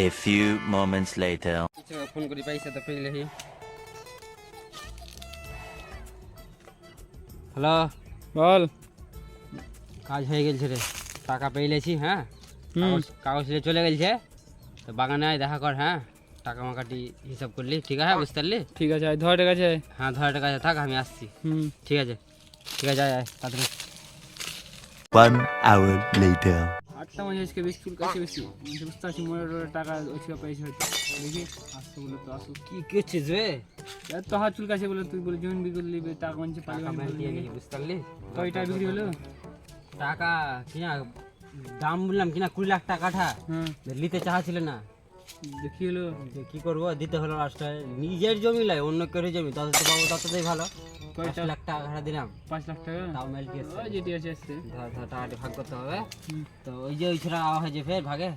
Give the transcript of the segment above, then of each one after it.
A few moments later. Phone করি পয়সা তো পেলে হি হ্যালো বল। কাজ হয়ে গেছে রে, টাকা পেয়েছি। হ্যাঁ কাগজ নিয়ে চলে গেছে তো বাগানে আয় দেখা কর। হ্যাঁ টাকা মাকাটি হিসাব করলি, ঠিক আছে? বুঝতে পারলি? ঠিক আছে, আয় ধরে গেছে। হ্যাঁ 1000 টাকা থাক, আমি আসছি। ঠিক আছে ঠিক আছে, আয় তাড়াতাড়ি। 1 hour later. 8টা বাজে, আজকে বেশি চুল কাছে বেশি বুঝতে পারছি। মোড়ের টাকা ওইসব পেয়েছে হয়তো, দেখি আসতে বলে তো আসুক। কি করছিস রে? তো হাত চুল কাছে বলে তুই বলে জমিন বিক্রি করলি, টাকা মানছে টাকা দিয়ে নিয়ে, বুঝতে পারলি? কয়টা বিক্রি হলো? টাকা কিনা দাম বললাম কিনা 20 লাখ টাকাটা নিতে চাচ্ছিল না, দেখি হলো। কি করবো, দিতে হলো লাস্টে। নিজের জমি লাই, অন্য কেউ জমি, তত তো পাবো ততটাই ভালো। 5 লাখ টাকা দিলাম। 5 লাখ টাকা তাও মেল কি আছে, যেটি আছে আসছে। টাকাটি ভাগ করতে হবে। তো ওই যে ওই ছোড়া আওয়া হয়েছে ফের ভাগে,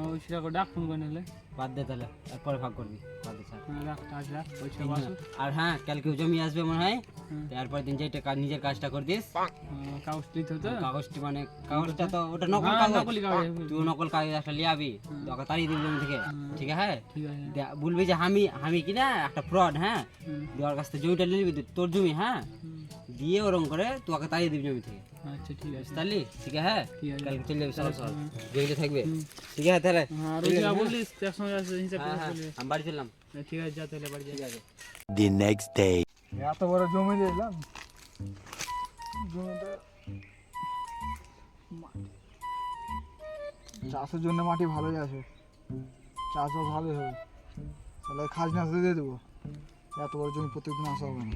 ওই সেটা ডাক ফোন করে নিলে বাদ দে তাহলে, এরপরে ভাগ করবি। বাদ দে স্যার। রাখ, আজ রাখ, ওই সব আসুক। আর হ্যাঁ কালকে জমি আসবে মনে হয়, এরপর দিন যেটা নিজের কাজটা করে দিস। কাগজ দিতে হতো, কাগজটি মানে কাগজটা তো ওটা নকল কাগজ, তুই নকল কাগজ একটা লিয়ে আবি, তোকে তাড়িয়ে দিবি জমি থেকে। ঠিক আছে? ঠিক আছে। বলবি যে আমি কিনা একটা ফ্রড। হ্যাঁ দেওয়ার কাছ থেকে জমিটা নিয়ে নিবি, তোর জমি। হ্যাঁ দিয়ে ওরকম করে তোকে তাড়িয়ে দিবি জমি থেকে। আচ্ছা ঠিক আছে, তাহলে ঠিক আছে? ঠিক আছে। কালকে চলে যাবি, সকাল সকাল জমিতে থাকবে। ঠিক আছে তাহলে, আর ওই যা বললিস তার সঙ্গে আছে হিসাব করে বলবি। আমি বাড়ি চললাম। ঠিক আছে, যা তাহলে বাড়ি যা। The next day. এত বড় জমি দিলাম, জমিটা চাষের জন্য মাটি ভালোই আছে, চাষও ভালোই হবে। তাহলে খাজনা দিয়ে দেবো, এত বড় জমি প্রত্যেকদিন আসা হবে না।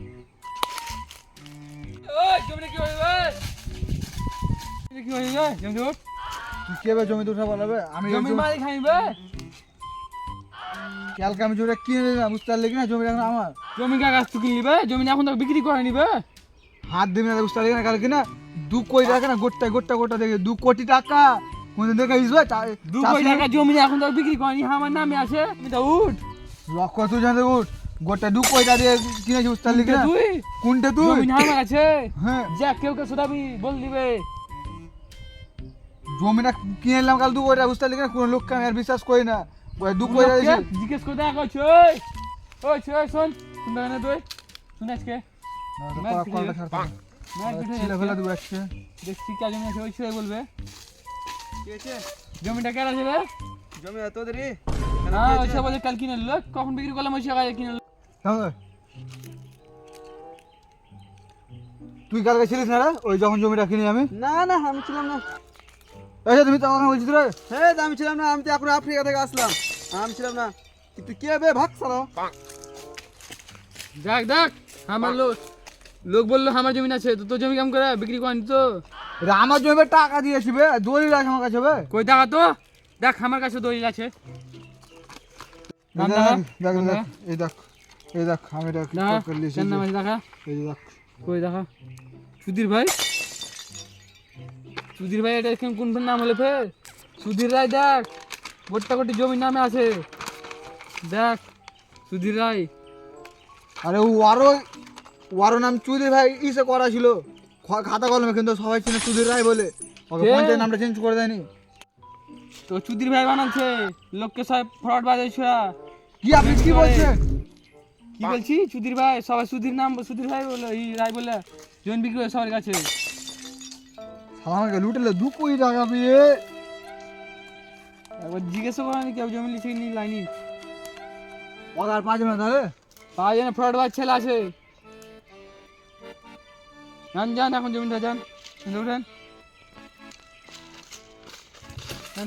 কি হইবে জমি দুট? তুই কে বে জমি দুঠা বলাবে? আমি জমি মালিক খাইবে। কালকে আমি জমিটা কিনে নিলাম, বুঝতে পারলি কিনা? জমিটা এখন আমার। জমি কাগজ তুই কিনলিবে, জমি এখন তো বিক্রি করে নিবে। হাত দিবি না, বুঝতে পারলি কিনা? কালকে না 2 কোটি টাকা না, গোটা দেখে 2 কোটি টাকা কোনদিন দেখে ইসবে 2 কোটি টাকা জমি এখন তো বিক্রি করে নি, আমার নামে আছে। আমি তো উঠ লক্ষ তুই জানতে উঠ, গোটা 2 কোটি টাকা দিয়ে কিনেছি, বুঝতে পারলি কিনা? তুই কোনটা তুই? জমি আমার আছে। হ্যাঁ যা কেউ কে শোধাবি বল দিবে। জমিটা কিনে নিলাম কাল 2 কোটি টাকা, বুঝতে পারলি কিনা? কোনো লোককে আমি আর বিশ্বাস করি না। ওই 2 কোটি টাকা দিয়েছি। জিজ্ঞেস করে দেখা করছে। ওই ছয় শোন, শুনবে না তুই? শুন আজকে ফেলে দেবো আজকে। দেখছি কে জমি আছে, ওই ছয় বলবে জমিটা কেন আছে রে? জমি এত দেরি হ্যাঁ ওই ছয় বলে কাল কিনে নিল, কখন বিক্রি করলাম ওই ছয় কিনে নিল। তুই কালকে ছিলিস না রে ওই যখন জমিটা কিনি আমি? না না আমি ছিলাম না। আচ্ছা তুমি তখন বলছিস রে? হ্যাঁ আমি ছিলাম না, আমি তো এখন আফ্রিকা থেকে আসলাম, আমি ছিলাম না। তুই কে বে ভাগ সারা? দেখ দেখ আমার লোক বললো আমার জমি আছে, তো তোর জমি কেমন করে বিক্রি করেনি তো? এটা আমার জমি, টাকা দিয়েছি বে, দলিল আছে আমার কাছে বে। কই টাকা তো দেখ, আমার কাছে দলিল আছে। দেখ এই দেখ, এই দেখ আমি এটা লিখেছি। দেখা এই দেখ, কই দেখা। সুধীর ভাই, সুধীর ভাই এটা কোন নাম হলো ফের? সুধীর রায়, দেখ গোটা গোটি জমির নামে আছে, দেখ সুধীর রায়। আরে ওয়ারও নাম চুদির ভাই ইসে করা ছিল খাতা কলমে, কিন্তু সবাই চিনে সুধীর রায় বলে, ওকে পঞ্চায়েত নামটা চেঞ্জ করে দেয়নি। তো সুধীর ভাই বানাচ্ছে, লোককে সব ফ্রড বাজাইছে। কি আপনি কি বলছেন? কি বলছি? সুধীর ভাই, সবাই সুধীর নাম, সুধীর ভাই বলে, এই রায় বলে জমি বিক্রি করে সবার কাছে। আমাকে লুটেলে 2 কোটি টাকা পেয়ে। একবার জিজ্ঞাসা করেনি কেউ জমি লিখে নি লাইনি অর্ডার পাঁচবে না তাহলে? পাওয়া যায় না, ফ্রড বাজ ছেলে আছে। যান যান এখন জমিটা যান, উঠেন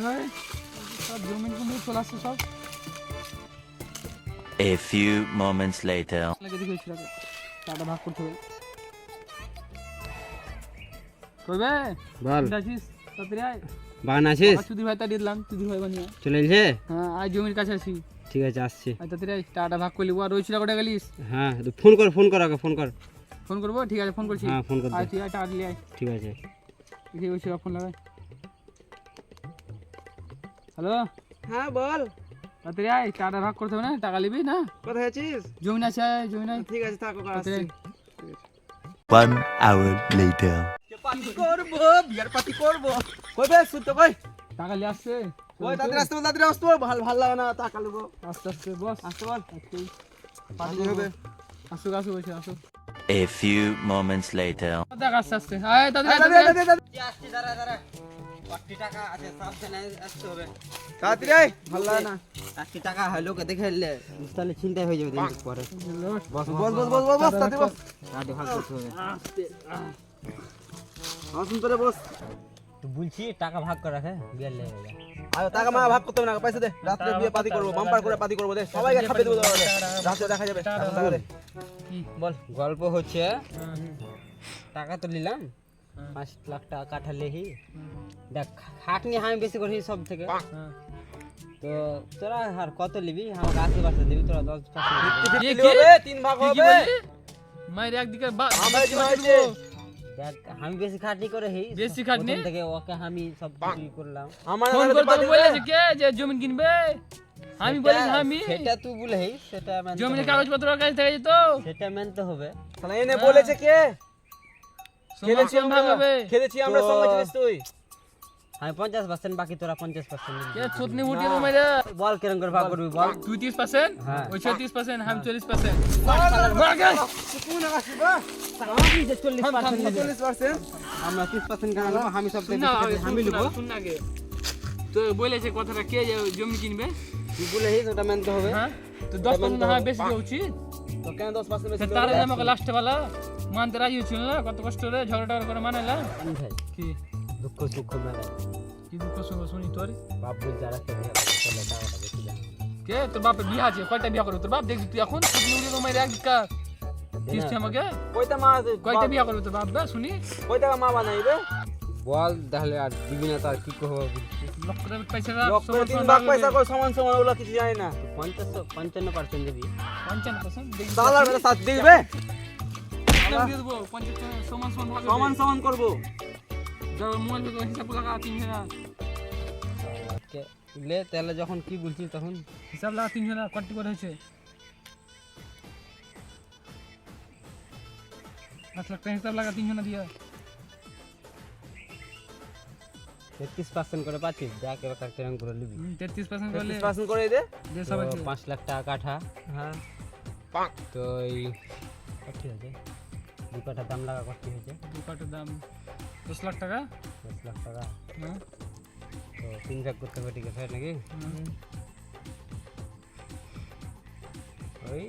ভাই, সব জমিন কমিয়ে চলে আসছে সব। A few moments later. টাকা ভাগ করতে হবে। কইবে বল আছিস? তাড়াতাড়ি আয়। বাগান আছিস? সুধীর ভাই তাড়িয়ে দিলাম, সুধীর ভাই বানিয়ে চলে এসে? হ্যাঁ আজ জমির কাছে আছি। ঠিক আছে আসছি। তাড়াতাড়ি আয়, টাকাটা ভাগ করলি। আর ওই ছিল কটা গেলিস? হ্যাঁ ফোন কর আগে, ফোন কর। ফোন করবো? ঠিক আছে ফোন করছি। হ্যাঁ ফোন কর। আয় তুই আয়, টাকা দিলি আয়। ঠিক আছে। দেখি ওই ছিল ফোন লাগাই। হ্যালো হ্যাঁ বল, তাড়াতাড়ি আয়, টাকাটা ভাগ করতে হবে না, টাকা নিবি না? কোথায় আছিস? জমি আছে, জমি নাই। ঠিক আছে থাকো, আসছি। 1 hour later. পার্টি করবো, বিয়ার পার্টি করবো। কই বে শুনতে কই? টাকা নিয়ে আসছে। ওই তাড়াতাড়ি আসতে বল ভাল লাগে না তাকালে গো আস্তে আস্তে বস। আসতে বল আসতেই। পার্টি হবে আসুক আসুক বসে আসুক। A few moments later. দেখ আস্তে আস্তে। আয় তাড়াতাড়ি আসছি, দাঁড়া দাঁড়া 80 টাকা আছে, সাবধানে আসতে হবে। তাড়াতাড়ি আয় ভাল লাগে না 80 টাকা হয়, লোকে দেখে এলে তাহলে চিন্তাই হয়ে যাবে দিন পরে। বস তাড়াতাড়ি বস আগে ভাগ করতে হবে। আসুন তোরে বস তো বলছি টাকা ভাগ করে রাখে, বিয়ার লেগে যায়। আয় টাকা মা ভাগ করতে হবে না পয়সা দে রাতে বিয়ে পার্টি করব বাম্পার করে পার্টি করব দে সবাইকে খাবে দেব রাতে দেখা যাবে টাকা দে বল, গল্প হচ্ছে টাকা তো নিলাম 5 লাখ টাকা কাঠা লেহি। দেখ খাটনি আমি বেশি করি সব থেকে, তো তোরা আর কত নিবি? আমাকে 80% দিবি, তোরা 10% দিবি। হবে তিন ভাগ হবে মায়ের একদিকে আমার কি হয়েছে দেখ আমি বেশি খাটনি করে হি, বেশি খাটনি? প্রথম থেকে ওকে আমি সব কিছু করলাম। আমার ফোন করে তোকে বলেছে কে যে জমি কিনবে? আমি বলেছি আমি সেটা তুই বলে হি, সেটা মানতে জমির হবে। কাগজপত্র কাছে থেকে যেত সেটা মানতে হবে। শালা এনে বলেছে কে সমান সমান ভাগ হবে। খেলেছি আমরা তো- সঙ্গে ছিলিস তুই আমি 50%, বাকি তোরা 50% কে দিবি। ছুটনি উঠিয়ে দেবো মেরে। বল কিরম করে ভাগ করবি বল। তুই 30%, হ্যাঁ। ওই 30%, আমি 40%। কোন আসিবা আমি যে 40% নিবি। 40% আমরা 30% কেন নেবো? আমি সব থেকে না, বেশি খাটি, আমি নেবো। শুন না আগে। তো বলেছে কথাটা কে যে জমি কিনবে? তুই বলে হি, ওটা মানতে হবে। হ্যাঁ, তো 10% না হয় বেশি দেওয়া উচিত। তো কেন 10% বেশি তারা যে আমাকে লাস্টে বেলা মানতে রাজি হচ্ছিল না, কত কষ্ট করে ঝগড়া টগড়া করে মানাইলাম। আমি ভাই কি দুঃখ সুখ মেলায় কি দুঃখ সুখ শুনি তোর? বাপ বল যারা কে বিয়ে করে চলে টাকাটা বেশি দেয়। কে তোর বাপের বিয়ে আছে? কয়টা বিয়ে করবে তোর বাপ? দেখবি তুই এখন ছুটনি উঠিয়ে দেবো মেরে একদিকা। কিসছে আমাকে? কয়টা মা কয়টা বিয়ে করবে তোর বাপ? বে শুনি কয়টা মা বানাইবে বল তাহলে আর দিবি না তো আর কি করবো? লক্ষ টাকা পয়সা লক্ষ সমান তিন সমান ভাগ ভাগ পয়সা হবে। কই সমান সমান ওগুলা কিছু জানি না 55% দিবি। 55% দেখবি। দালার বেটা সাথ দিবে আমি দিয়ে দেবো 55 সমান সমান ভাগ হবে। সমান সমান করব যাও মোবাইল থেকে হিসাব লাগা 3000, কে লে তাহলে যখন কি বলছিস তখন হিসাব লাগা 3000 কত করে হয়েছে? 5 লাখ টাকা হিসাব লাগা 3000 দিয়া। 33% করে পাচ্ছিস, দেখ এবার কিরম করে নিবি। 33% করলে 30% করে দে যে সবাই 5 লাখ টাকা কাঠা, হ্যাঁ তো এই কত হয়েছে? 2 কাঠা দাম লাগা কত হয়েছে? দু কাটার দাম 10 লাখ টাকা। 10 লাখ টাকা। হ্যাঁ, তো 3 ভাগ করতে হবে, ঠিক আছে নাকি? ওই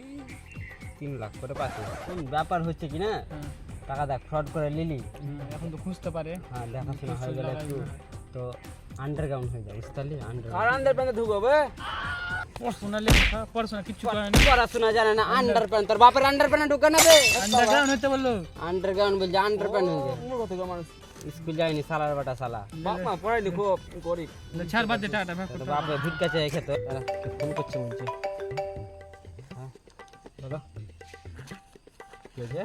3 লাখ করে পাচ্ছিস। কোন ব্যাপার হচ্ছে কি না, হ্যাঁ, টাকা দেখ ফ্রড করে নিলি, এখন তো খুঁজতে পারে। হ্যাঁ দেখাশোনা হয়ে গেলে একটু তো আন্ডারগ্রাউন্ড হয়ে যায়, বুঝতে পারলি? আর আন্ডারগ্রাউন্ড আন্ডার প্যান্টে ঢুকবে পড়াশোনা লেখা পড়াশোনা কিচ্ছু করে না। পড়াশোনা জানে না, আন্ডারপ্যান্ট তোর বাপের আন্ডারপ্যান্ট ঢুকে নেবে। আন্ডারগ্রাউন্ড হতে বললো। আন্ডারগ্রাউন্ড বলছে আন্ডারপ্যান্ট হয়ে যায়। মূর্খ থেকে মানুষ স্কুল যায়নি সালার বাটা সালা, বাপ মা পড়াই লিখো গরিব ছাড় বাদ দে টাকাটা ভাগ তোর করতে। বাপে ভিক্ষা চাই খেতে। ফোন করছে বলছে, হ্যাঁ বলো কি হয়েছে?